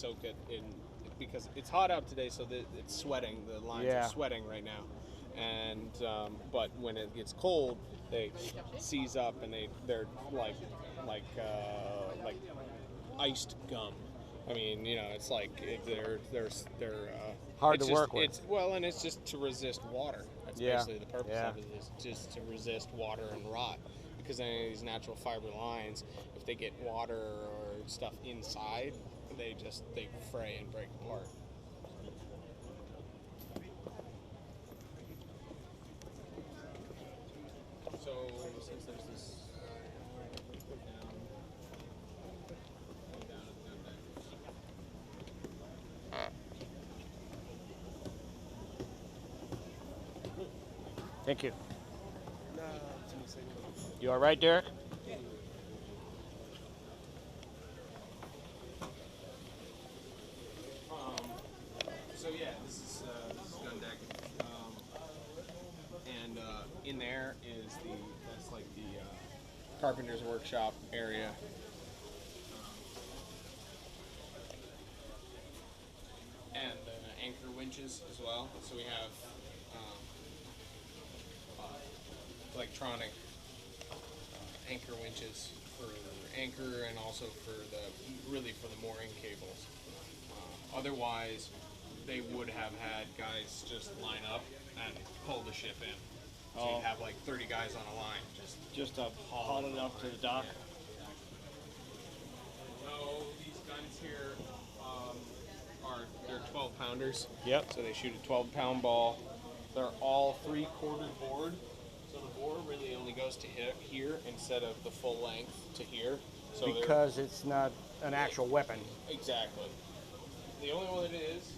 soak it in because it's hot out today, so that it's sweating. The lines are sweating right now, and but when it gets cold, they seize up and they're like iced gum. I mean, it's like they're hard to work with. And it's just to resist water. That's basically the purpose of it, is just to resist water and rot. Because any of these natural fiber lines, if they get water or stuff inside, they fray and break apart. So since there's this Thank you. You all right, Derek? So yeah, this is gun deck, and in there is that's like the carpenter's workshop area. And anchor winches as well. So we have electronic anchor winches for anchor and also for the mooring cables. Otherwise, they would have had guys just line up and pull the ship in. So you'd have like 30 guys on a line Just haul it up to the dock. So these guns here they're 12 pounders. Yep. So they shoot a 12-pound ball. They're all 3/4 bored. So the bore really only goes to here instead of the full length to here. So Because it's not an actual weapon. Exactly. The only one that is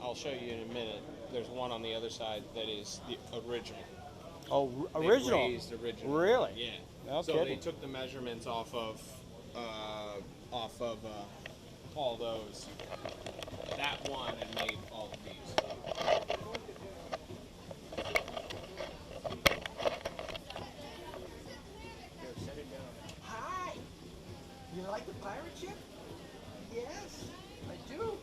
I'll show you in a minute. There's one on the other side that is the original. Oh, original? They raised original. Really? Yeah. No So kidding. they took the measurements off of all those. That one and made all of these. Hi! You like the pirate ship? Yes, I do.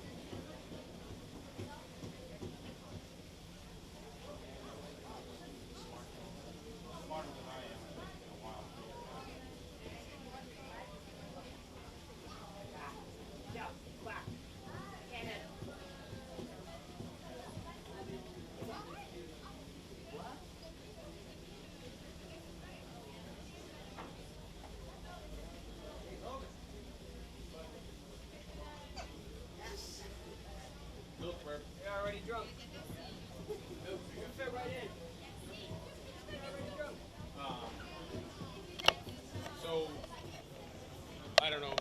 Smarter than I am in a while. Look, we're already drunk. You fit right in. So I don't know.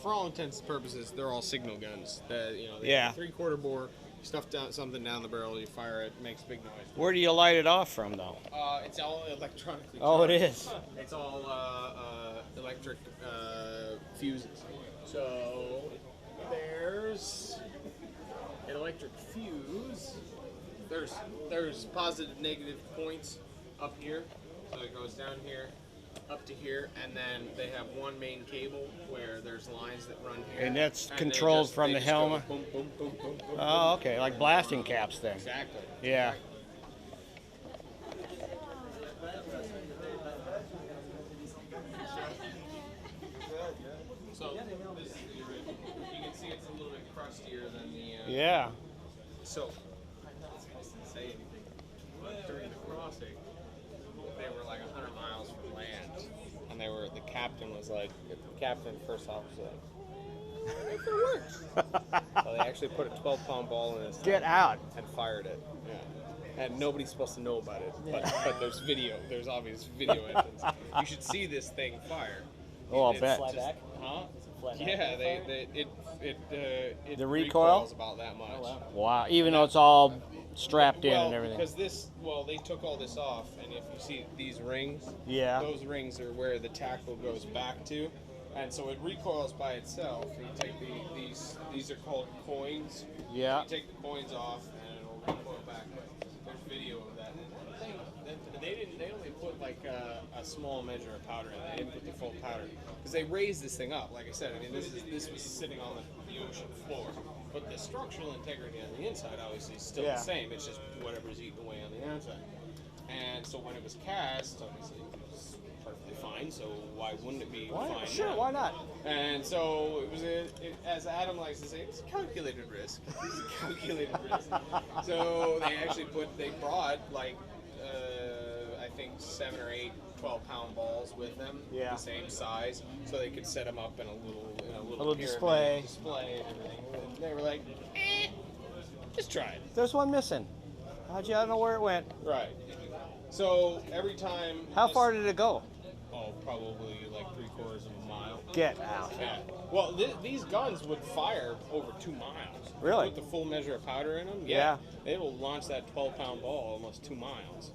For all intents and purposes, they're all signal guns. They have a 3/4 bore. You stuff something down the barrel, you fire it, makes big noise. Where do you light it off from, though? It's all electronically. Oh, it charged. is. It's all electric fuses. So there's an electric fuse. There's positive, negative points up here. So it goes down here, up to here, and then they have one main cable where there's lines that run here. And that's they controlled from they the just go helmet? Boom, boom, boom, boom, boom, Oh, okay, like blasting caps then. Exactly. Yeah. So this is the original. You can see it's a little bit crustier than the. Yeah. So I'm not supposed to say anything, but during the crossing, they were like 100 miles from land, and the captain was like, first officer was like, if it works. So they actually put a 12-pound ball in his Get head out. and fired it. Yeah. And nobody's supposed to know about it, but there's video. There's obvious video evidence. You should see this thing fire. Oh, I'll It's bet. just- Flyback? Huh? Flyback Yeah, it The recoil? recoils about that much. Oh, wow. Wow, even though it's all strapped in Well, and everything. because they took all this off, and if you see these rings, Yeah. those rings are where the tackle goes back to, and so it recoils by itself. And you take these are called coins. Yeah. You take the coins off, and it'll recoil back. There's video of that. And they They only put like a small measure of powder in. They didn't put the full powder because they raised this thing up. Like I said, I mean this was sitting on the ocean floor, but the structural integrity on the inside obviously is still the same. It's just whatever's eaten away on the outside. And so when it was cast, obviously it was perfectly fine. So why wouldn't it be fine? Sure, now? why not? And so it was, as Adam likes to say, it's a calculated risk. It's a calculated risk. So they brought like, I think 7 or 8 12-pound balls with them, the same size, so they could set them up in a little display and everything. And they were like, just try it. There's one missing. How'd you know where it went? Right. So every time. How far did it go? Oh, probably like 3/4 of a mile. Get out. Yeah. Well, these guns would fire over 2 miles. Really? With the full measure of powder in them. Yeah. They will launch that 12-pound ball almost 2 miles.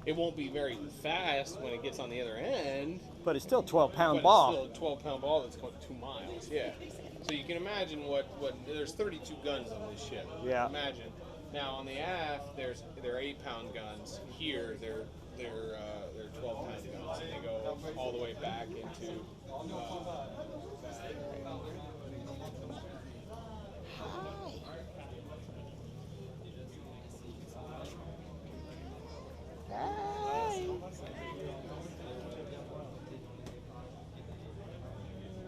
It won't be very fast when it gets on the other end. But it's still a 12-pound but ball. It's still a 12-pound ball that's going 2 miles. Yeah. So you can imagine what there's 32 guns on this ship. Yeah. Imagine. Now on the aft, they're 8-pound guns. Here they're 12-pound guns, and they go all the way back into. Hi. I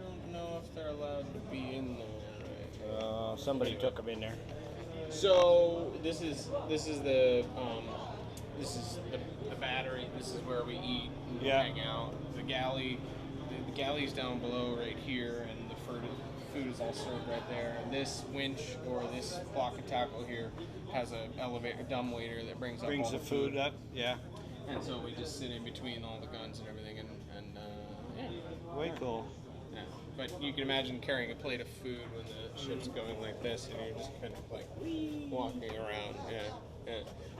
don't know if they're allowed to be in there. Somebody took them in there. So this is the battery. This is where we eat and hang out. The galley's down below right here, and the food is all served right there. And this winch or this block of tackle here has a dumbwaiter that brings up all the food up. Yeah. And so we just sit in between all the guns and everything, and Way cool. Yeah. But you can imagine carrying a plate of food when the ship's going like this, and you're just kind of like walking around. Yeah.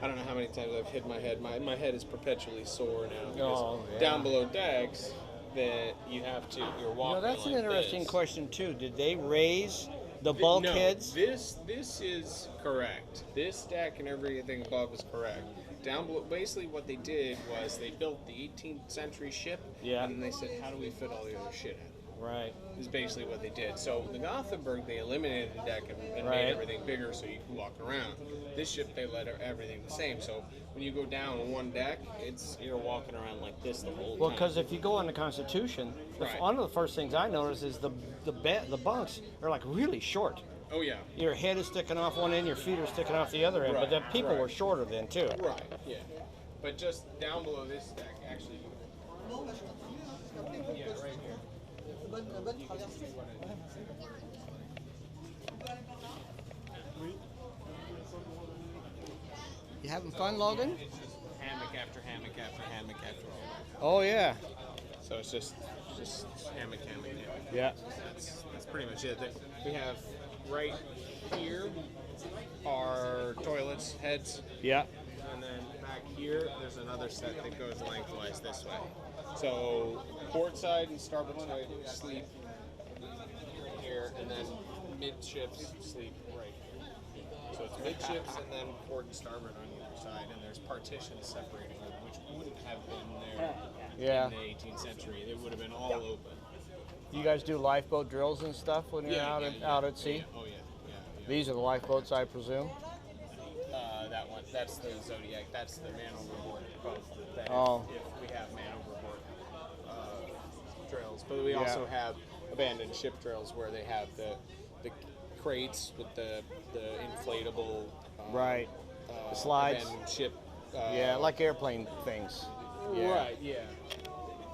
I don't know how many times I've hit my head. My head is perpetually sore now. Because down below decks, that you're walking. That's like an interesting this. question too. Did they raise the bulkheads? No, this is correct. This deck and everything above is correct. Down below, basically what they did was they built the 18th century ship, and then they said, how do we fit all the other shit in? Right. Is basically what they did. So the Gothenburg, they eliminated the deck and made everything bigger so you could walk around. This ship, they let everything the same. So when you go down one deck, you're walking around like this the whole time. Well, because if you go on the Constitution, one of the first things I noticed is the bunks are like really short. Oh yeah. Your head is sticking off one end, your feet are sticking off the other end. But then people were shorter then too. Right. Yeah. But just down below this deck, actually. Yeah, right here. You having fun, Logan? It's just hammock after hammock after hammock after hammock. Oh yeah. So it's just hammock. Yeah. That's pretty much it. We have right here our toilets heads. Yeah. And then back here, there's another set that goes lengthwise this way. So port side and starboard side sleep right here, and then midships sleep right here. So it's midships and then port and starboard on either side, and there's partitions separating them, which wouldn't have been there in the 18th century. They would have been all open. You guys do lifeboat drills and stuff when you're out at sea? Oh yeah. These are the lifeboats, I presume? That one. That's the Zodiac. That's the man overboard boat. That if we have man overboard drills. But we also have abandoned ship drills where they have the crates with the inflatable the slides. Abandoned ship. Like airplane things. Right, yeah.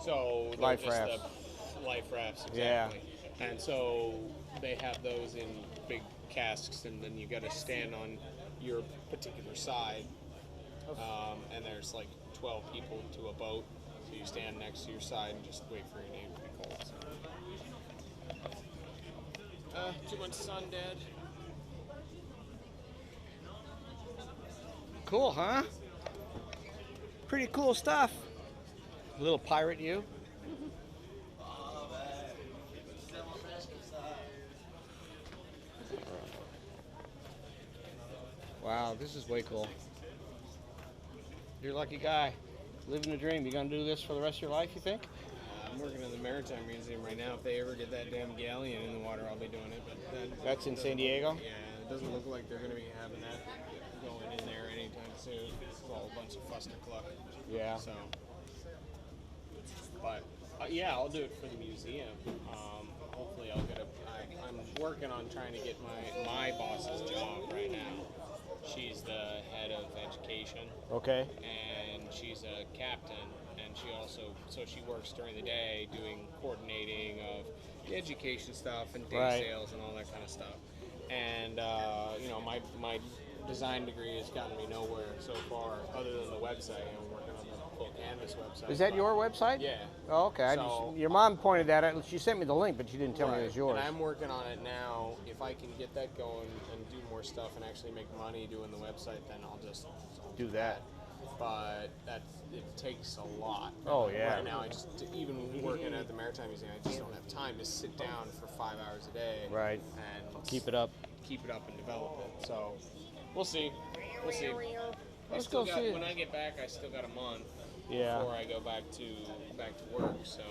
So life rafts. Life rafts, exactly. Yeah. And so they have those in big casks, and then you got to stand on your particular side, and there's like 12 people to a boat, so you stand next to your side and just wait for your name to be called. So. Too much sun, Dad. Cool, huh? Pretty cool stuff. Little pirate you. Wow, this is way cool. You're a lucky guy. Living the dream. You gonna do this for the rest of your life, you think? I'm working in the Maritime Museum right now. If they ever get that damn galleon in the water, I'll be doing it. But That's in San Diego? Yeah, it doesn't look like they're going to be having that going in there anytime soon. It's all a bunch of fuster cluck. Yeah. So, but yeah, I'll do it for the museum. Hopefully, I'll get I'm working on trying to get my boss's job right now. She's the head of education. Okay. And she's a captain, and she works during the day doing coordinating of the education stuff and day sales and all that kind of stuff. And my design degree has gotten me nowhere so far, other than the website. I'm working on the full Canvas website. Is that your website? Yeah. Oh, okay. Your mom pointed that out. She sent me the link, but she didn't tell me it was yours. And I'm working on it now. If I can get that going and do more stuff and actually make money doing the website, then I'll do that. But it takes a lot. Oh, yeah. Right now, even working at the Maritime Museum, I just don't have time to sit down for 5 hours a day. Right. And keep it up and develop it. So we'll see. Let's go see it. When I get back, I still got a month before I go back to work. So